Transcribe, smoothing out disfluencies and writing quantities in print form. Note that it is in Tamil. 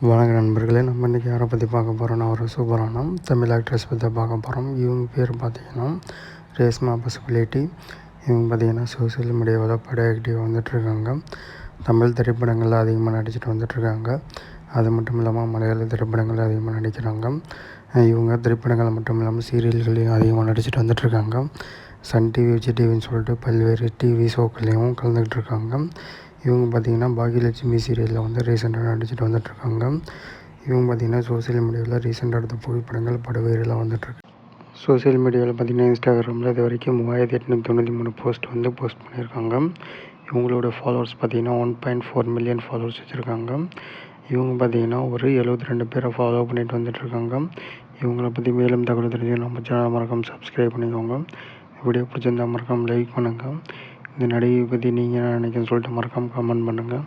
வணக்க நண்பர்களே, நம்ம இன்றைக்கி யாரை பற்றி பார்க்க போகிறோன்னா, ஒரு சூப்பரான தமிழ் ஆக்ட்ரஸ் பற்றி பார்க்க போகிறோம். இவங்க பேர் பார்த்திங்கன்னா ரேஷ்மா பசுபிலிட்டி. இவங்க பார்த்திங்கன்னா சோசியல் மீடியாவில் பட ஆக்டிவாக வந்துட்டுருக்காங்க. தமிழ் திரைப்படங்களில் அதிகமாக நடிச்சுட்டு வந்துட்டுருக்காங்க. அது மட்டும் இல்லாமல் மலையாள திரைப்படங்களில் அதிகமாக நடிக்கிறாங்க. இவங்க திரைப்படங்கள் மட்டும் இல்லாமல் சீரியல்களையும் அதிகமாக நடிச்சுட்டு வந்துட்டுருக்காங்க. சன் டிவி, விஜய் டிவின்னு சொல்லிட்டு பல்வேறு டிவி ஷோக்கள்லேயும் கலந்துக்கிட்டு இருக்காங்க. இவங்க பார்த்திங்கன்னா பாக்யலட்சுமி சீரியலில் வந்து ரீசெண்டாக நடிச்சுட்டு வந்துட்டுருக்காங்க. இவங்க பார்த்திங்கன்னா சோசியல் மீடியாவில் ரீசெண்டாக எடுத்த புகைப்படங்கள் பட வைரலாக வந்துட்டுருக்கு. சோசியல் மீடியாவில் பார்த்திங்கன்னா இன்ஸ்டாகிராமில் இது வரைக்கும் 3893 போஸ்ட் பண்ணியிருக்காங்க. இவங்களோட ஃபாலோவர்ஸ் பார்த்திங்கன்னா 1.4 மில்லியன் ஃபாலோவர்ஸ் வச்சுருக்காங்க. இவங்க பார்த்திங்கன்னா ஒரு 72 பேரை ஃபாலோ பண்ணிட்டு வந்துட்டுருக்காங்க. இவங்களை பற்றி மேலும் தகவல் தெரிஞ்சு நம்ம சேனல் மறக்காம சப்ஸ்கிரைப் பண்ணிக்கோங்க. வீடியோ பிடிச்சிருந்தா மறக்காமல் லைக் பண்ணுங்கள். இந்த நடிகை பற்றி நீங்கள் என்ன நினைக்கிறேன்னு சொல்லிட்டு மறக்காமல் கமெண்ட் பண்ணுங்கள்.